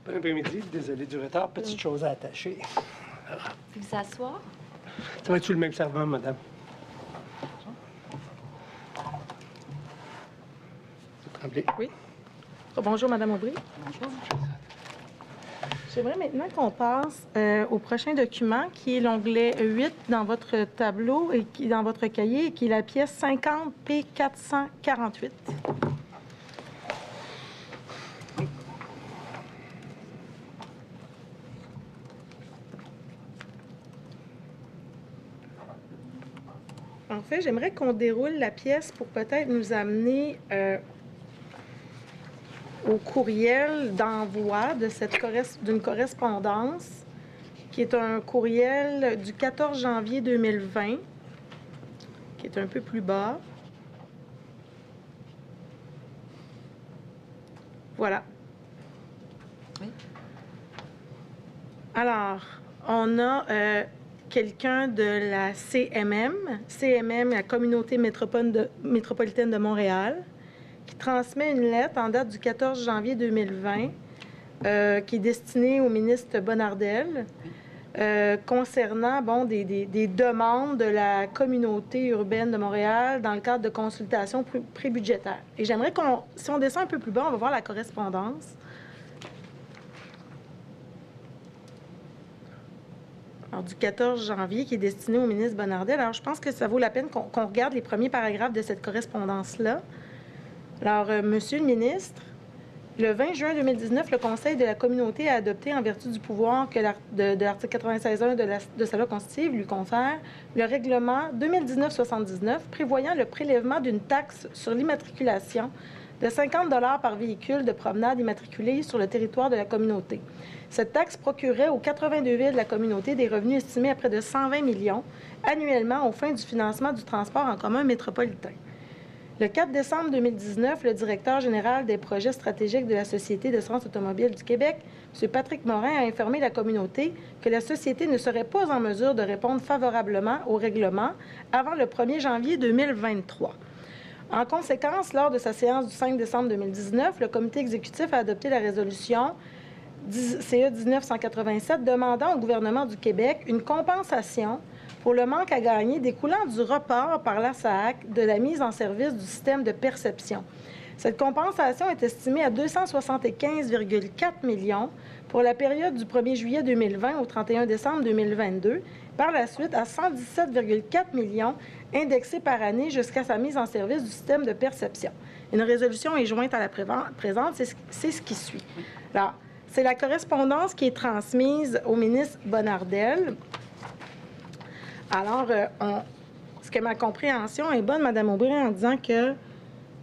Bon après-midi. Désolé du retard. Petite chose à attacher. Vous asseoir? Ça va être sur le même servant, madame. Vous tremblez? Oui. Bonjour, Madame Aubry. Bonjour. J'aimerais maintenant qu'on passe au prochain document, qui est l'onglet 8 dans votre tableau et qui dans votre cahier, et qui est la pièce 50 P448. En fait, j'aimerais qu'on déroule la pièce pour peut-être nous amener au courriel d'envoi de d'une correspondance, qui est un courriel du 14 janvier 2020, qui est un peu plus bas. Voilà. Oui. Alors, on a quelqu'un de la CMM, la Communauté métropolitaine de Montréal, qui transmet une lettre en date du 14 janvier 2020 qui est destinée au ministre Bonnardel concernant des demandes de la communauté urbaine de Montréal dans le cadre de consultations prébudgétaires. Et j'aimerais si on descend un peu plus bas, on va voir la correspondance. Alors, du 14 janvier, qui est destiné au ministre Bonnardel. Alors, je pense que ça vaut la peine qu'on regarde les premiers paragraphes de cette correspondance-là. Alors, Monsieur le ministre, le 20 juin 2019, le Conseil de la communauté a adopté, en vertu du pouvoir que de l'article 96.1 de sa loi constitutive lui confère, le règlement 2019-79 prévoyant le prélèvement d'une taxe sur l'immatriculation de 50 $ par véhicule de promenade immatriculé sur le territoire de la communauté. Cette taxe procurait aux 82 villes de la communauté des revenus estimés à près de 120 millions annuellement aux fins du financement du transport en commun métropolitain. Le 4 décembre 2019, le directeur général des projets stratégiques de la Société d'assurance automobile du Québec, M. Patrick Morin, a informé la communauté que la Société ne serait pas en mesure de répondre favorablement au règlement avant le 1er janvier 2023. En conséquence, lors de sa séance du 5 décembre 2019, le comité exécutif a adopté la résolution CE 1987 demandant au gouvernement du Québec une compensation pour le manque à gagner découlant du report par la SAAQ de la mise en service du système de perception. Cette compensation est estimée à 275,4 millions pour la période du 1er juillet 2020 au 31 décembre 2022, par la suite à 117,4 millions indexés par année jusqu'à sa mise en service du système de perception. Une résolution est jointe à la présente, c'est ce qui suit. Alors, c'est la correspondance qui est transmise au ministre Bonnardel. Alors, est-ce que ma compréhension est bonne, Mme Aubry, en disant que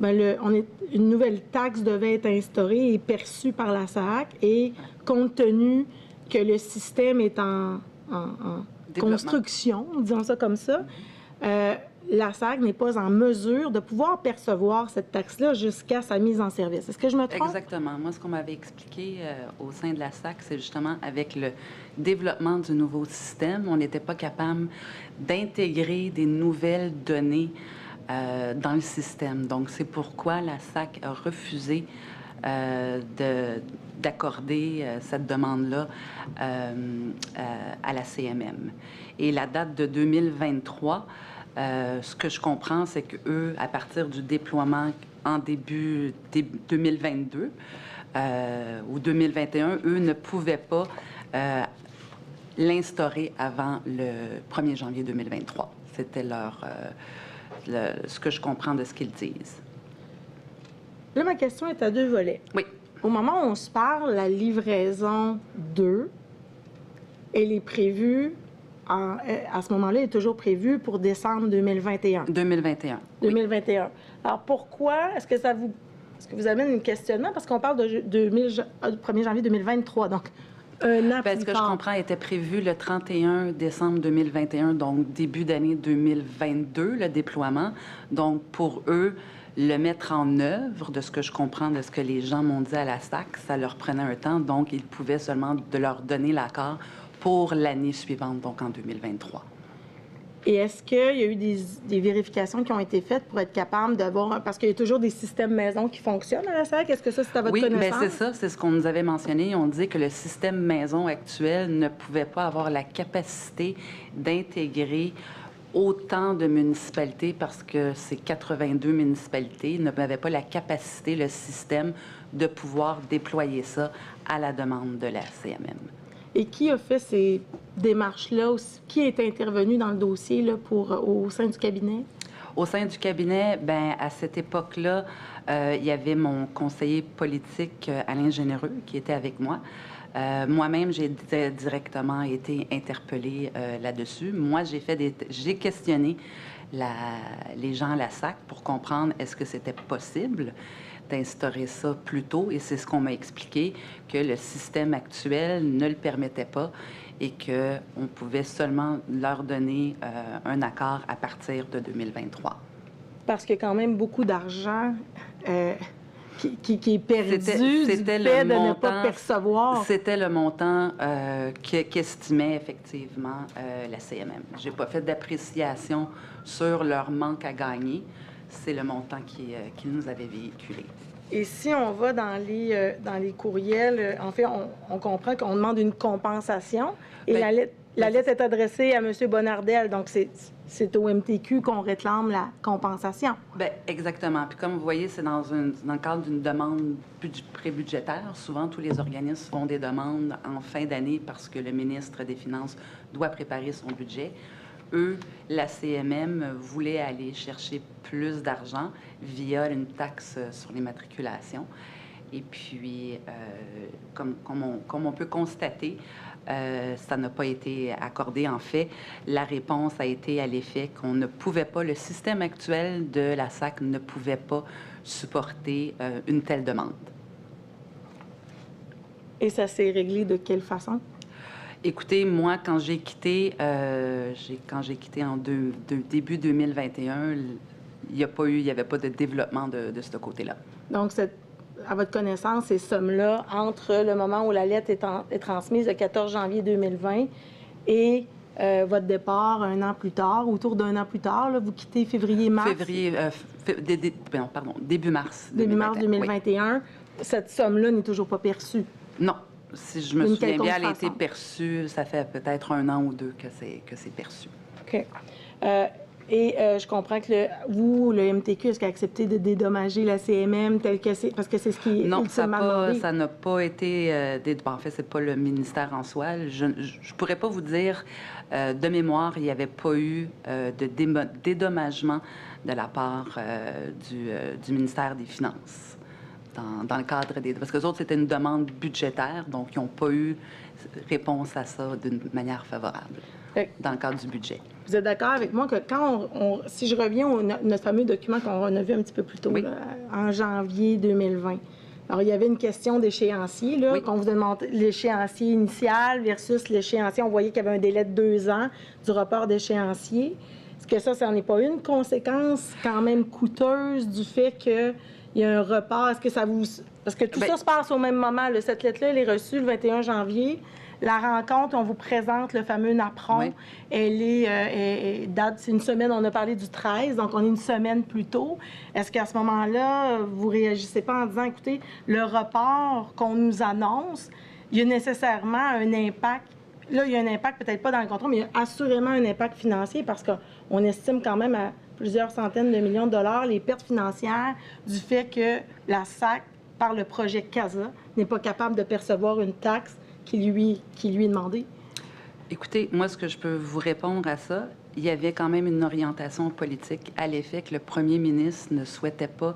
une nouvelle taxe devait être instaurée et perçue par la SAAQ et compte tenu que le système est en construction, disons ça comme ça, la SAAQ n'est pas en mesure de pouvoir percevoir cette taxe-là jusqu'à sa mise en service. Est-ce que je me trompe? Exactement. Moi, ce qu'on m'avait expliqué au sein de la SAAQ, c'est justement avec le développement du nouveau système, on n'était pas capable d'intégrer des nouvelles données dans le système. Donc, c'est pourquoi la SAAQ a refusé d'accorder cette demande-là à la CMM. Et la date de 2023, ce que je comprends, c'est qu'eux, à partir du déploiement en début 2022 ou 2021, eux ne pouvaient pas l'instaurer avant le 1er janvier 2023. C'était ce que je comprends de ce qu'ils disent. Là, ma question est à deux volets. Oui. Au moment où on se parle, la livraison 2, elle est prévue, à ce moment-là, elle est toujours prévue pour décembre 2021. 2021. 2021. Oui. Alors, pourquoi est-ce que vous amène un questionnement? Parce qu'on parle de 1er janvier 2023, donc un an plus tard. Ce que je comprends était prévu le 31 décembre 2021, donc début d'année 2022, le déploiement. Donc, pour eux, le mettre en œuvre, de ce que je comprends, de ce que les gens m'ont dit à la SAC, ça leur prenait un temps, donc ils pouvaient seulement de leur donner l'accord pour l'année suivante, donc en 2023. Et est-ce qu'il y a eu des vérifications qui ont été faites pour être capable d'avoir... Parce qu'il y a toujours des systèmes maison qui fonctionnent à la SAC. Est-ce que ça, c'est à votre Oui, connaissance? bien c'est ça, c'est ce qu'on nous avait mentionné. On dit que le système maison actuel ne pouvait pas avoir la capacité d'intégrer autant de municipalités parce que ces 82 municipalités n'avaient pas la capacité, le système, de pouvoir déployer ça à la demande de la CMM. Et qui a fait ces démarches-là? Qui est intervenu dans le dossier là, au sein du cabinet? Au sein du cabinet, bien, à cette époque-là, il y avait mon conseiller politique, Alain Généreux, qui était avec moi. Moi-même, j'ai directement été interpellée là-dessus. Moi, j'ai questionné les gens à la SAC pour comprendre est-ce que c'était possible d'instaurer ça plus tôt. Et c'est ce qu'on m'a expliqué, que le système actuel ne le permettait pas et qu'on pouvait seulement leur donner un accord à partir de 2023. Parce qu'il y a quand même beaucoup d'argent qui est perdu du fait de ne pas percevoir. C'était le montant qu'estimait effectivement la CMM. Je n'ai pas fait d'appréciation sur leur manque à gagner. C'est le montant qu'ils nous avaient véhiculé. Et si on va dans les courriels, en fait, on comprend qu'on demande une compensation et la lettre est adressée à M. Bonnardel. Donc, c'est au MTQ qu'on réclame la compensation. Bien, exactement. Puis comme vous voyez, c'est dans le cadre d'une demande prébudgétaire. Souvent, tous les organismes font des demandes en fin d'année parce que le ministre des Finances doit préparer son budget. Eux, la CMM voulait aller chercher plus d'argent via une taxe sur les matriculations. Et puis, comme on peut constater, ça n'a pas été accordé. En fait, la réponse a été à l'effet qu'on ne pouvait pas, le système actuel de la SAC ne pouvait pas supporter une telle demande. Et ça s'est réglé de quelle façon? Écoutez, moi, quand j'ai quitté en début 2021, il n'y avait pas de développement de ce côté-là. Donc, à votre connaissance, ces sommes-là, entre le moment où la lettre est transmise, le 14 janvier 2020, et votre départ un an plus tard, autour d'un an plus tard, là, vous quittez février-mars? Début mars. Début mars 2021. Oui. Cette somme-là n'est toujours pas perçue? Non. Si je me souviens bien, elle a été perçue, ça fait peut-être un an ou deux que c'est perçu. OK. Je comprends que le MTQ, est-ce qu'il a accepté de dédommager la CMM tel que c'est? Parce que c'est ce qui est ultimement demandé. Ça n'a pas été... en fait, c'est pas le ministère en soi. Je ne pourrais pas vous dire, de mémoire, il n'y avait pas eu de dédommagement de la part du ministère des Finances. Dans le cadre des... Parce que les autres, c'était une demande budgétaire, donc ils n'ont pas eu réponse à ça d'une manière favorable dans le cadre du budget. Vous êtes d'accord avec moi que quand si je reviens notre fameux document qu'on a vu un petit peu plus tôt, oui. Là, en janvier 2020, alors il y avait une question d'échéancier, là, oui. qu'on vous demande l'échéancier initial versus l'échéancier. On voyait qu'il y avait un délai de 2 ans du report d'échéancier. Est-ce que ça n'en est pas une conséquence quand même coûteuse du fait que il y a un report? Est-ce que ça vous... Parce que tout ça se passe au même moment. Là. Cette lettre-là, elle est reçue le 21 janvier. La rencontre, on vous présente le fameux NAPRON. Oui. Elle date, c'est une semaine, on a parlé du 13, donc on est une semaine plus tôt. Est-ce qu'à ce moment-là, vous ne réagissez pas en disant, écoutez, le report qu'on nous annonce, il y a nécessairement un impact. Là, il y a un impact, peut-être pas dans le contrat, mais il y a assurément un impact financier parce qu'on estime quand même à plusieurs centaines de millions de dollars les pertes financières du fait que la SAC, par le projet CASA, n'est pas capable de percevoir une taxe qui lui est demandée? Écoutez, moi, ce que je peux vous répondre à ça, il y avait quand même une orientation politique à l'effet que le premier ministre ne souhaitait pas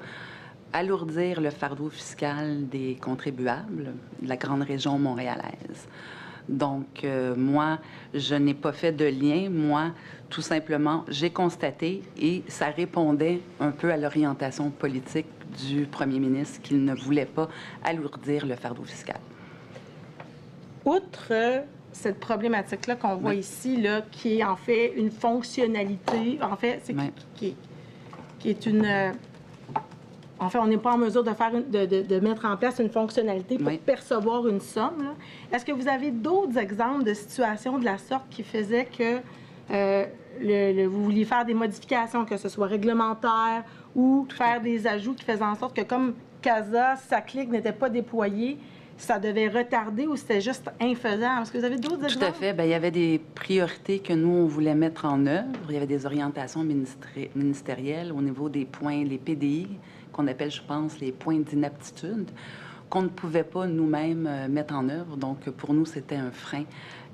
alourdir le fardeau fiscal des contribuables de la grande région montréalaise. Donc, moi, je n'ai pas fait de lien. Moi, tout simplement, j'ai constaté et ça répondait un peu à l'orientation politique du premier ministre qu'il ne voulait pas alourdir le fardeau fiscal. Outre cette problématique-là qu'on voit ici, là, qui est en fait une fonctionnalité, en fait, c'est qui est une... En fait, on n'est pas en mesure de mettre en place une fonctionnalité pour percevoir une somme. Là. Est-ce que vous avez d'autres exemples de situations de la sorte qui faisaient que vous vouliez faire des modifications, que ce soit réglementaire ou faire des ajouts qui faisaient en sorte que comme CASA, sa clique n'était pas déployée, ça devait retarder ou c'était juste infaisable? Est-ce que vous avez d'autres exemples? Tout à fait. Bien, il y avait des priorités que nous, on voulait mettre en œuvre. Il y avait des orientations ministérielles au niveau des points, les PDI, qu'on appelle, je pense, les points d'inaptitude, qu'on ne pouvait pas nous-mêmes mettre en œuvre. Donc, pour nous, c'était un frein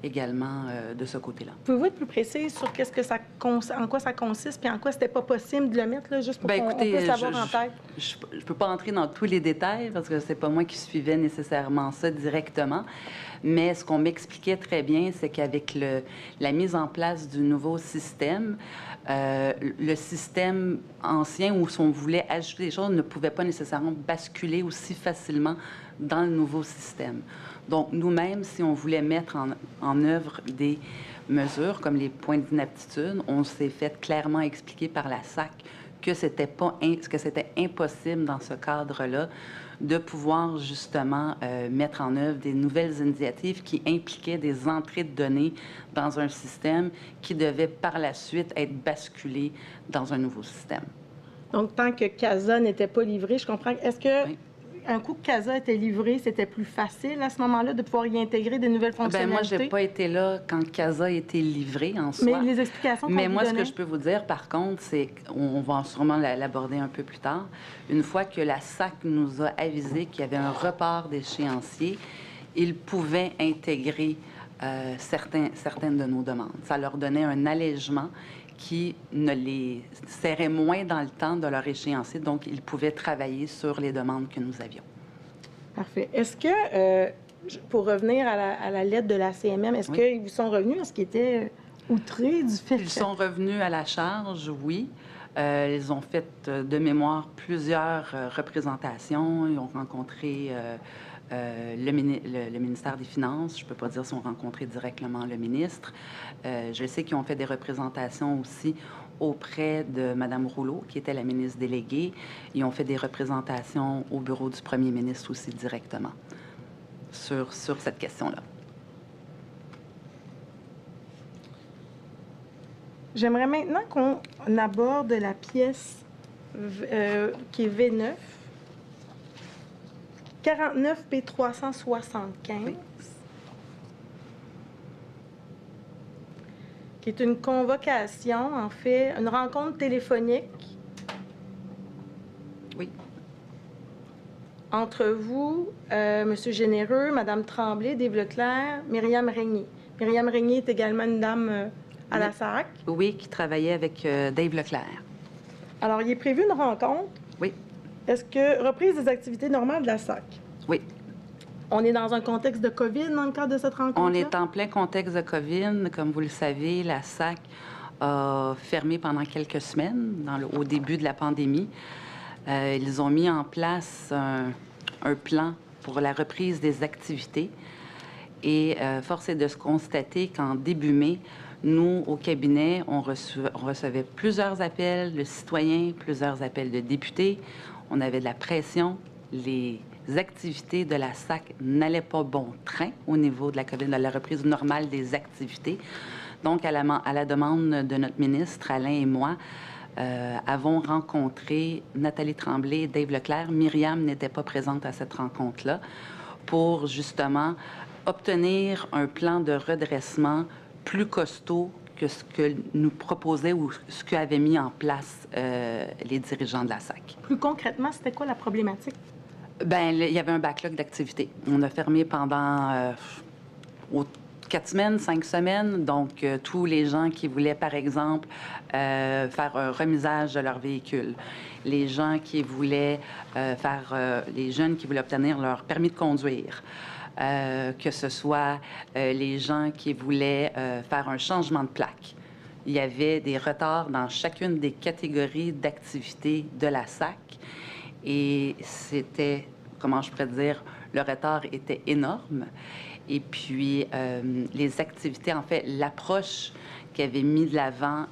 également de ce côté-là. Pouvez-vous être plus précise sur en quoi ça consiste puis en quoi c'était pas possible de le mettre, là, juste pour Bien, qu'on écoutez, puisse l'avoir en tête? Je ne peux pas entrer dans tous les détails parce que c'est pas moi qui suivais nécessairement ça directement. Mais ce qu'on m'expliquait très bien, c'est qu'avec la mise en place du nouveau système, le système ancien où on voulait ajouter des choses ne pouvait pas nécessairement basculer aussi facilement dans le nouveau système. Donc, nous-mêmes, si on voulait mettre en œuvre des mesures comme les points d'inaptitude, on s'est fait clairement expliquer par la SAC que c'était impossible dans ce cadre-là de pouvoir justement mettre en œuvre des nouvelles initiatives qui impliquaient des entrées de données dans un système qui devait par la suite être basculé dans un nouveau système. Donc, tant que CASA n'était pas livré, je comprends. Est-ce que Oui. un coup que CASA était livré, c'était plus facile à ce moment-là de pouvoir y intégrer des nouvelles Bien, fonctionnalités? moi, je n'ai pas été là quand CASA a été livré en soi. Mais les explications qu'on Mais vous moi, ce donnait? que je peux vous dire, par contre, c'est qu'on va sûrement l'aborder un peu plus tard. Une fois que la SAC nous a avisé qu'il y avait un report d'échéancier, ils pouvaient intégrer certaines de nos demandes. Ça leur donnait un allègement qui ne les serrait moins dans le temps de leur échéancier, donc ils pouvaient travailler sur les demandes que nous avions. Parfait. Est-ce que, pour revenir à la lettre de la CMM, est-ce Oui. qu'ils vous sont revenus? Est-ce qu'ils étaient outrés du fait Ils sont revenus à la charge, oui. Ils ont fait de mémoire plusieurs représentations. Ils ont rencontré le ministère des Finances. Je ne peux pas dire s'ils ont rencontré directement le ministre. Je sais qu'ils ont fait des représentations aussi auprès de Mme Rouleau, qui était la ministre déléguée. Ils ont fait des représentations au bureau du premier ministre aussi directement sur cette question-là. J'aimerais maintenant qu'on aborde la pièce qui est V9, 49 P375, Oui. qui est une convocation, en fait, une rencontre téléphonique Oui. entre vous, M. Généreux, Mme Tremblay, Dave Leclerc, Myriam Régnier. Myriam Régnier est également une dame à la SAC. Oui, qui travaillait avec Dave Leclerc. Alors, il est prévu une rencontre. Oui. Est-ce que reprise des activités normales de la SAC? Oui. On est dans un contexte de COVID dans le cadre de cette rencontre-là? On est en plein contexte de COVID. Comme vous le savez, la SAC a fermé pendant quelques semaines au début de la pandémie. Ils ont mis en place un plan pour la reprise des activités. Et force est de se constater qu'en début mai, nous, au cabinet, on recevait plusieurs appels de citoyens, plusieurs appels de députés. On avait de la pression. Les activités de la SAC n'allaient pas bon train au niveau de la COVID, de la reprise normale des activités. Donc, à la demande de notre ministre, Alain et moi, avons rencontré Nathalie Tremblay et Dave Leclerc. Myriam n'était pas présente à cette rencontre-là pour, justement, obtenir un plan de redressement plus costaud que ce que nous proposait ou ce qu'avaient mis en place les dirigeants de la SAC. Plus concrètement, c'était quoi la problématique? Bien, il y avait un backlog d'activités. On a fermé pendant 4 semaines, 5 semaines. Donc, tous les gens qui voulaient, par exemple, faire un remisage de leur véhicule, les gens qui voulaient les jeunes qui voulaient obtenir leur permis de conduire, que ce soit les gens qui voulaient faire un changement de plaque. Il y avait des retards dans chacune des catégories d'activités de la SAC. Et c'était, comment je pourrais dire, le retard était énorme. Et puis, les activités, en fait, l'approche qu'avait mis de l'avant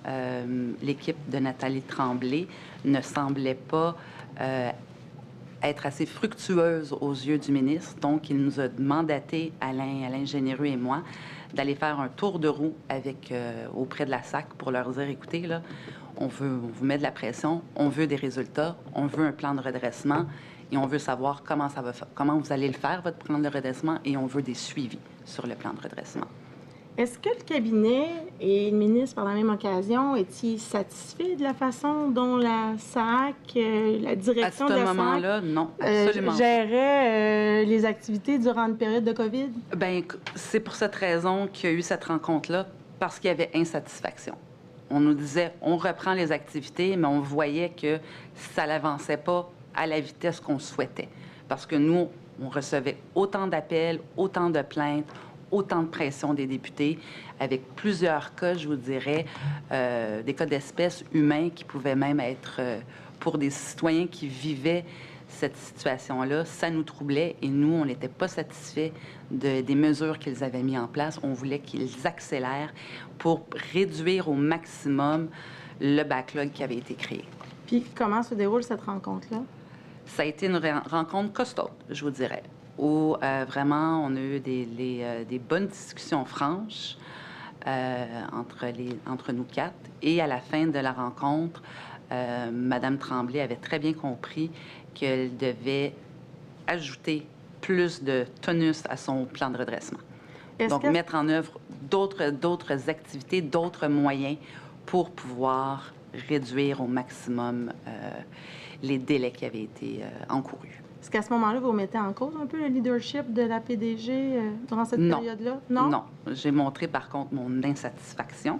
l'équipe de Nathalie Tremblay ne semblait pas être assez fructueuse aux yeux du ministre. Donc, il nous a mandaté, Alain Généreux et moi, d'aller faire un tour de roue auprès de la SAC pour leur dire, écoutez, là, on vous met de la pression, on veut des résultats, on veut un plan de redressement et on veut savoir comment vous allez le faire, votre plan de redressement, et on veut des suivis sur le plan de redressement. Est-ce que le cabinet et le ministre, par la même occasion, est-il satisfait de la façon dont la SAC, la direction de la SAC... À ce moment-là, non, absolument. Gérait les activités durant une période de COVID? Bien, c'est pour cette raison qu'il y a eu cette rencontre-là, parce qu'il y avait insatisfaction. On nous disait, on reprend les activités, mais on voyait que ça n'avançait pas à la vitesse qu'on souhaitait. Parce que nous, on recevait autant d'appels, autant de plaintes, autant de pression des députés, avec plusieurs cas, je vous dirais, des cas d'espèces humains qui pouvaient même être pour des citoyens qui vivaient cette situation-là. Ça nous troublait et nous, on n'était pas satisfaits des mesures qu'ils avaient mises en place. On voulait qu'ils accélèrent pour réduire au maximum le backlog qui avait été créé. Puis comment se déroule cette rencontre-là? Ça a été une rencontre costaud, je vous dirais, où vraiment on a eu des bonnes discussions franches entre nous quatre. Et à la fin de la rencontre, Mme Tremblay avait très bien compris qu'elle devait ajouter plus de tonus à son plan de redressement. Donc, mettre en œuvre d'autres activités, d'autres moyens pour pouvoir réduire au maximum les délais qui avaient été encourus. Est-ce qu'à ce moment-là, vous mettez en cause un peu le leadership de la PDG durant cette période-là? Non? Non. J'ai montré, par contre, mon insatisfaction.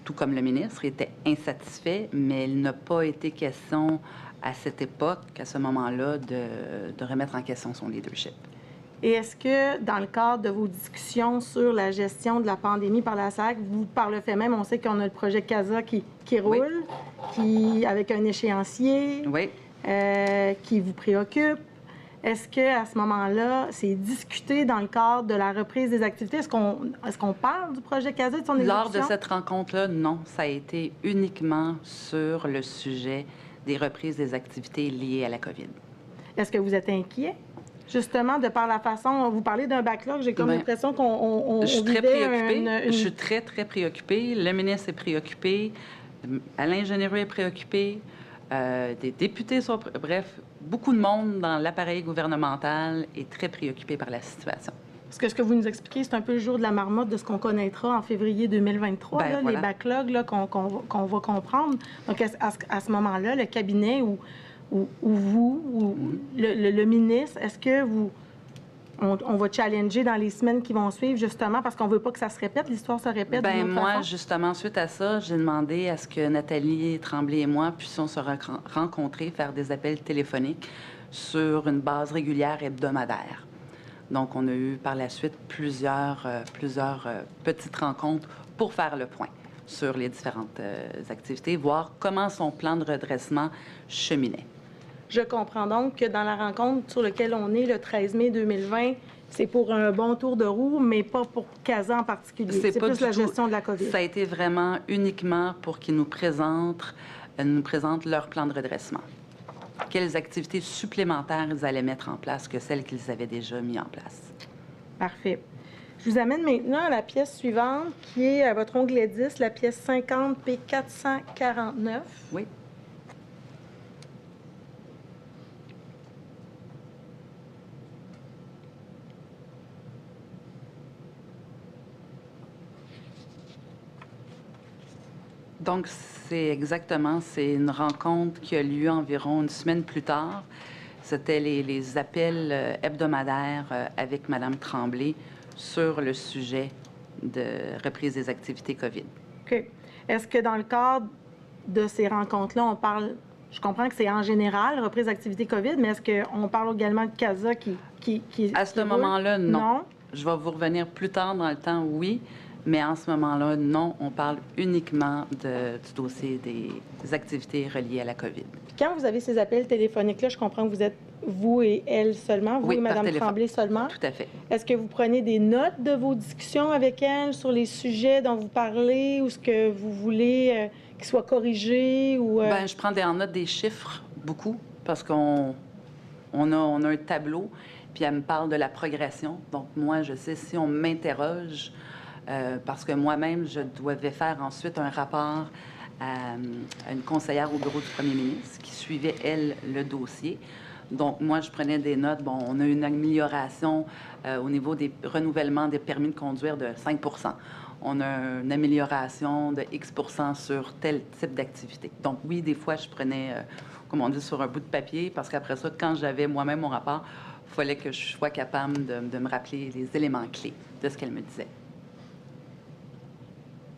Tout comme le ministre était insatisfait, mais il n'a pas été question à cette époque, à ce moment-là, de remettre en question son leadership. Et est-ce que, dans le cadre de vos discussions sur la gestion de la pandémie par la SAC, vous, par le fait même, on sait qu'on a le projet CASA qui roule, avec un échéancier, qui vous préoccupe. Est-ce qu'à ce moment-là, c'est discuté dans le cadre de la reprise des activités? Est-ce qu'on parle du projet CASA et de son exécution? Lors de cette rencontre-là, non. Ça a été uniquement sur le sujet des reprises des activités liées à la COVID. Est-ce que vous êtes inquiet? Justement, de par la façon, vous parlez d'un backlog, j'ai comme l'impression qu'on je suis très préoccupée. Je suis très, très préoccupée. Le ministre est préoccupé. Alain Généreux est préoccupé. Des députés sont... Bref, beaucoup de monde dans l'appareil gouvernemental est très préoccupé par la situation. Parce que ce que vous nous expliquez, c'est un peu le jour de la marmotte de ce qu'on connaîtra en février 2023, là, voilà. Les backlogs là, qu'on va comprendre. Donc, à ce moment-là, le cabinet ou vous, ou le ministre, est-ce que on va challenger dans les semaines qui vont suivre, justement, parce qu'on ne veut pas que ça se répète, l'histoire se répète d'une autre façon? Justement, suite à ça, j'ai demandé à ce que Nathalie Tremblay et moi puissions se rencontrer, faire des appels téléphoniques sur une base régulière hebdomadaire. Donc, on a eu par la suite plusieurs petites rencontres pour faire le point sur les différentes activités, voir comment son plan de redressement cheminait. Je comprends donc que dans la rencontre sur laquelle on est, le 13 mai 2020, c'est pour un bon tour de roue, mais pas pour CASA en particulier. C'est plus la gestion de la COVID. Ça a été vraiment uniquement pour qu'ils nous présentent leur plan de redressement. Quelles activités supplémentaires ils allaient mettre en place que celles qu'ils avaient déjà mis en place. Parfait. Je vous amène maintenant à la pièce suivante, qui est à votre onglet 10, la pièce 50 P449. Oui. Donc, c'est une rencontre qui a lieu environ une semaine plus tard. C'était les appels hebdomadaires avec Mme Tremblay sur le sujet de reprise des activités COVID. OK. Est-ce que dans le cadre de ces rencontres-là, on parle... Je comprends que c'est en général, reprise d'activité COVID, mais est-ce qu'on parle également de CASA qui à ce moment-là, non. Je vais vous revenir plus tard dans le temps, oui. Mais en ce moment-là, non, on parle uniquement du dossier des activités reliées à la COVID. Puis quand vous avez ces appels téléphoniques-là, je comprends que vous êtes vous et elle seulement, vous et Mme Tremblay seulement. Tout à fait. Est-ce que vous prenez des notes de vos discussions avec elle sur les sujets dont vous parlez ou ce que vous voulez qu'ils soient corrigés? Ou, Bien, je prends en note des chiffres beaucoup parce qu'on a un tableau, puis elle me parle de la progression. Donc, moi, je sais, si on m'interroge, parce que moi-même, je devais faire ensuite un rapport à une conseillère au bureau du premier ministre qui suivait, elle, le dossier. Donc, moi, je prenais des notes. Bon, on a une amélioration au niveau des renouvellements des permis de conduire de 5 on a une amélioration de X % sur tel type d'activité. Donc, oui, des fois, je prenais, comme on dit, sur un bout de papier, parce qu'après ça, quand j'avais moi-même mon rapport, il fallait que je sois capable de me rappeler les éléments clés de ce qu'elle me disait.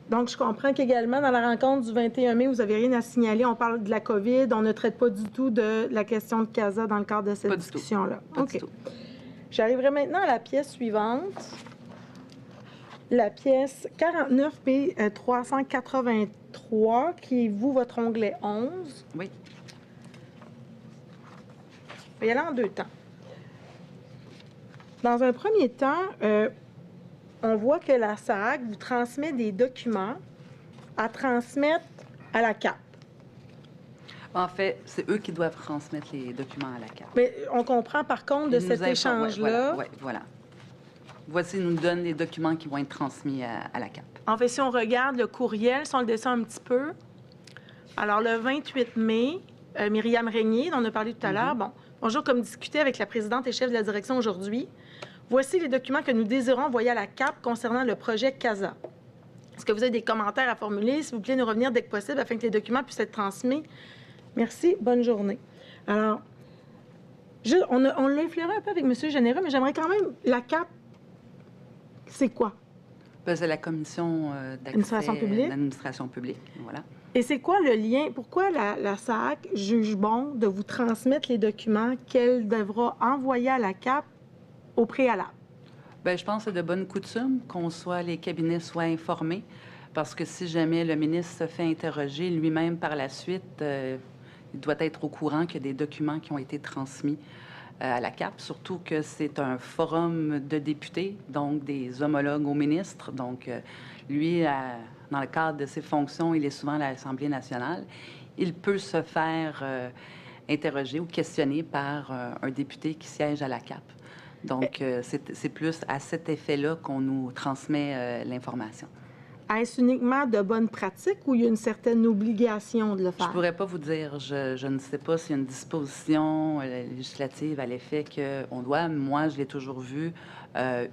Donc, je comprends qu'également, dans la rencontre du 21 mai, vous n'avez rien à signaler. On parle de la COVID. On ne traite pas du tout de la question de CASA dans le cadre de cette discussion-là. Pas du tout. J'arriverai maintenant à la pièce suivante. La pièce 49 383, qui est, vous, votre onglet 11. Oui. Je vais y aller en 2 temps. Dans un premier temps, on voit que la SAAC vous transmet des documents à transmettre à la CAP. En fait, c'est eux qui doivent transmettre les documents à la CAP. Mais on comprend par contre de Ils nous cet informent, échange-là. Oui, voilà. Voici, ils nous donnent les documents qui vont être transmis à la CAP. En fait, si on regarde le courriel, si on le descend un petit peu, alors le 28 mai, Myriam Régnier, dont on a parlé tout à l'heure, bon, bonjour, comme discuté avec la présidente et chef de la direction aujourd'hui, voici les documents que nous désirons envoyer à la CAP concernant le projet CASA. Est-ce que vous avez des commentaires à formuler? S'il vous plaît, nous revenir dès que possible afin que les documents puissent être transmis. Merci, bonne journée. Alors, on l'a effleuré un peu avec M. Généreux, mais j'aimerais quand même, la CAP, c'est quoi? Ben, c'est la commission Administration d'accès publique. à l'administration publique. Voilà. Et c'est quoi le lien? Pourquoi la SAAC juge bon de vous transmettre les documents qu'elle devra envoyer à la CAP au préalable? Bien, je pense que c'est de bonne coutume les cabinets soient informés, parce que si jamais le ministre se fait interroger lui-même par la suite, il doit être au courant qu'il y a des documents qui ont été transmis à la CAP, surtout que c'est un forum de députés, donc des homologues au ministre. Donc, lui, dans le cadre de ses fonctions, il est souvent à l'Assemblée nationale. Il peut se faire interroger ou questionner par un député qui siège à la CAP. Donc, c'est plus à cet effet-là qu'on nous transmet l'information. Est-ce uniquement de bonnes pratiques ou il y a une certaine obligation de le faire? Je ne pourrais pas vous dire. Je ne sais pas s'il y a une disposition législative à l'effet qu'on doit. Moi, je l'ai toujours vu.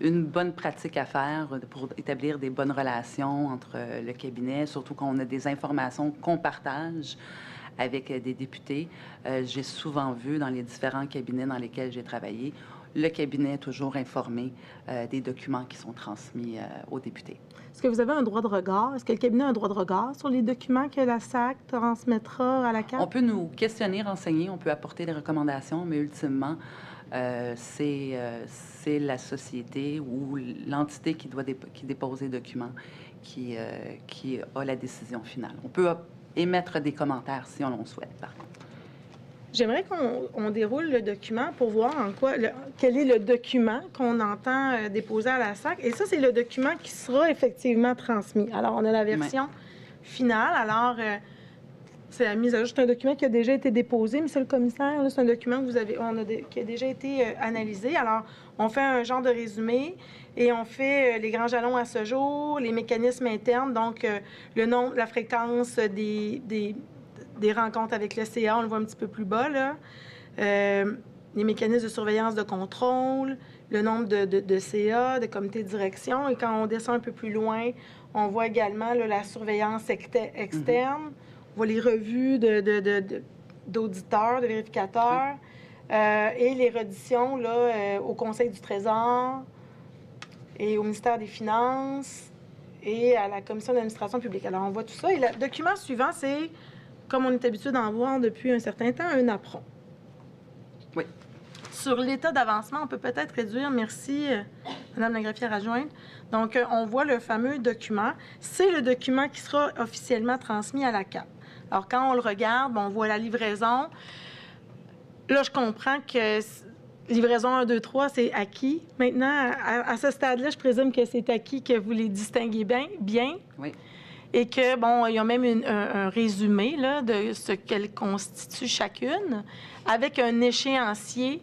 Une bonne pratique à faire pour établir des bonnes relations entre le cabinet, surtout quand on a des informations qu'on partage avec des députés. J'ai souvent vu dans les différents cabinets dans lesquels j'ai travaillé, le cabinet est toujours informé des documents qui sont transmis aux députés. Est-ce que vous avez un droit de regard? Est-ce que le cabinet a un droit de regard sur les documents que la SAC transmettra à la CAP? On peut nous questionner, renseigner, on peut apporter des recommandations, mais ultimement, c'est la société ou l'entité qui dépose les documents qui a la décision finale. On peut émettre des commentaires si on l'en souhaite, par contre. J'aimerais qu'on déroule le document pour voir quel est le document qu'on entend déposer à la SAC. Et ça, c'est le document qui sera effectivement transmis. Alors, on a la version finale. Alors, c'est la mise à jour. C'est un document qui a déjà été déposé, monsieur le commissaire. C'est un document qui a déjà été analysé. Alors, on fait un genre de résumé et on fait les grands jalons à ce jour, les mécanismes internes, donc le nombre, la fréquence des rencontres avec le CA, on le voit un petit peu plus bas, là. Les mécanismes de surveillance de contrôle, le nombre de CA, de comités de direction. Et quand on descend un peu plus loin, on voit également là, la surveillance externe. On voit les revues d'auditeurs, de vérificateurs, et les redditions là, au Conseil du Trésor et au ministère des Finances et à la Commission d'administration publique. Alors, on voit tout ça. Et le document suivant, c'est, comme on est habitué d'en voir depuis un certain temps, un apron. Oui. Sur l'état d'avancement, on peut peut-être réduire, merci, Mme la greffière adjointe. Donc, on voit le fameux document. C'est le document qui sera officiellement transmis à la CAP. Alors, quand on le regarde, on voit la livraison. Là, je comprends que livraison 1, 2, 3, c'est acquis. Maintenant, à ce stade-là, je présume que c'est acquis, que vous les distinguez bien. Oui. et que, bon, il y a même un résumé là, de ce qu'elle constitue chacune, avec un échéancier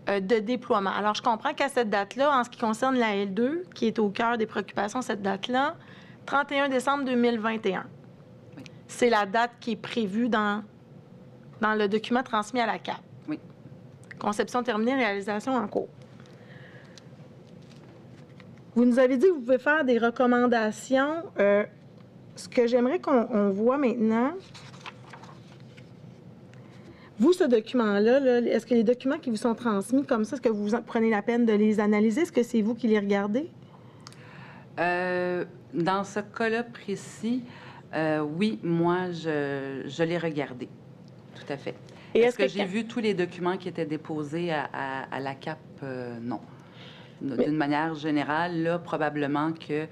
de déploiement. Alors, je comprends qu'à cette date-là, en ce qui concerne la L2, qui est au cœur des préoccupations, cette date-là, 31 décembre 2021. Oui. C'est la date qui est prévue dans le document transmis à la CAP. Oui. Conception terminée, réalisation en cours. Vous nous avez dit que vous pouvez faire des recommandations. Ce que j'aimerais qu'on voit maintenant, vous, ce document-là, là, est-ce que les documents qui vous sont transmis comme ça, est-ce que vous prenez la peine de les analyser? Est-ce que c'est vous qui les regardez? Dans ce cas-là précis, oui, moi, je l'ai regardé. Tout à fait. Et Est-ce que j'ai vu tous les documents qui étaient déposés à la CAP? Non. D'une manière générale, là, probablement que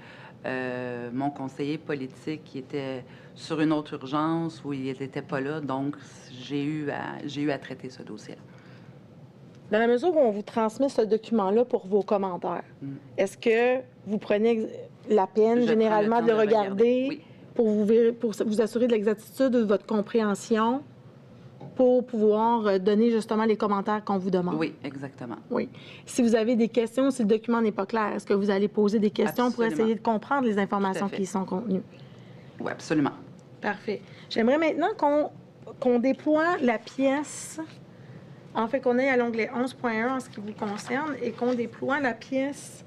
mon conseiller politique qui était sur une autre urgence où il n'était pas là, donc j'ai eu à traiter ce dossier-là. Dans la mesure où on vous transmet ce document-là pour vos commentaires, est-ce que vous prenez la peine généralement de le regarder oui. pour vous assurer de l'exactitude de votre compréhension pour pouvoir donner justement les commentaires qu'on vous demande? Oui, exactement. Oui. Si vous avez des questions, si le document n'est pas clair, est-ce que vous allez poser des questions Absolument. pour essayer de comprendre les informations qui y sont contenues? Oui, absolument. Parfait. J'aimerais maintenant qu'on déploie la pièce, en fait qu'on aille à l'onglet 11.1 en ce qui vous concerne, et qu'on déploie la pièce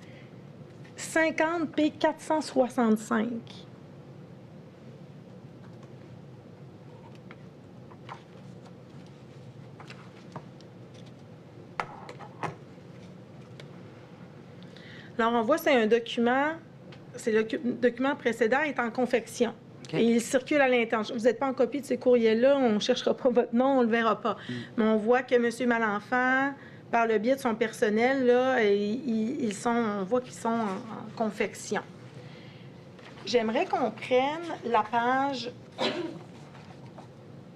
50P465. Alors, on voit, c'est un document, c'est le document précédent est en confection. Okay. Et il circule à l'interne. Vous n'êtes pas en copie de ces courriels-là, on ne cherchera pas votre nom, on ne le verra pas. Mais on voit que M. Malenfant, par le biais de son personnel, là, on voit qu'ils sont en confection. J'aimerais qu'on prenne la page,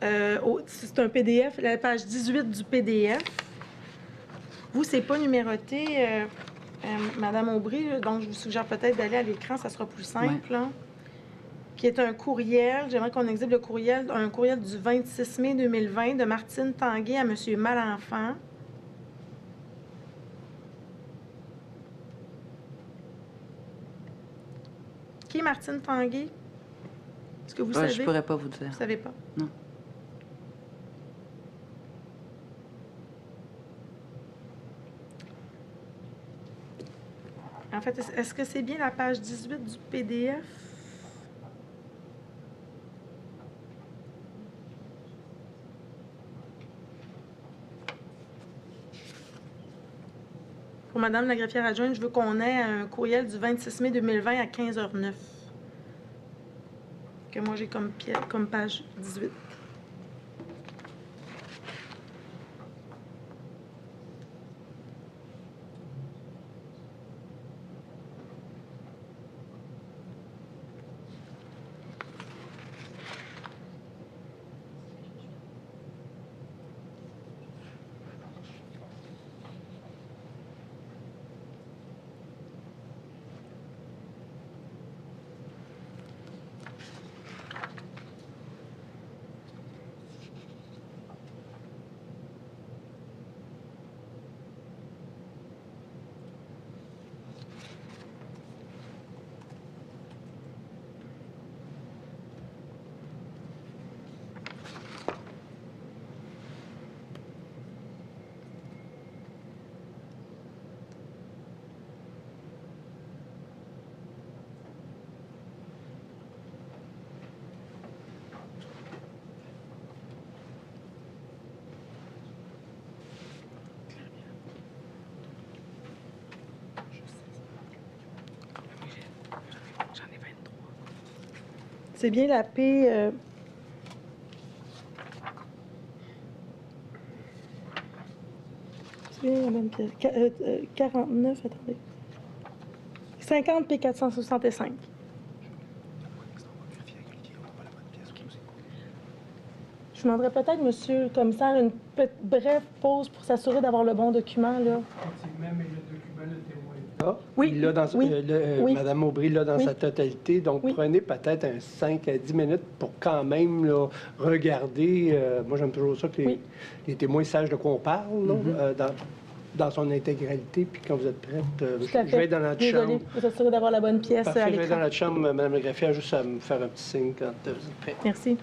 c'est un PDF, la page 18 du PDF. Vous, c'est pas numéroté, Madame Aubry, là, donc je vous suggère peut-être d'aller à l'écran, ça sera plus simple. Là, qui est un courriel, j'aimerais qu'on exhibe le courriel, un courriel du 26 mai 2020 de Martine Tanguay à M. Malenfant. Qui est Martine Tanguay? Est-ce que vous savez? Je ne pourrais pas vous dire. Vous ne savez pas? Non. En fait, est-ce que c'est bien la page 18 du PDF? Pour Madame la greffière adjointe, je veux qu'on ait un courriel du 26 mai 2020 à 15h09. Que moi, j'ai comme page 18. C'est bien la P... C'est bien la même pièce. 49, attendez. 50 P465. Je demanderais peut-être, monsieur le commissaire, une brève pause pour s'assurer d'avoir le bon document, là. Effectivement, mais le document, le témoin. Oui, Il l'a dans, oui, oui. Mme Aubry l'a dans Oui. sa totalité. Donc, Oui. prenez peut-être un 5 à 10 minutes pour quand même là, regarder. Moi, j'aime toujours ça que Oui. les témoins sachent de quoi on parle là, dans son intégralité. Puis quand vous êtes prête, Tout à je vais fait. être dans notre Désolée, chambre. vous assurer d'avoir la bonne pièce Parfait, à je vais être dans l'écran. notre chambre. Mme la greffière, juste à me faire un petit signe quand vous êtes prête. Merci.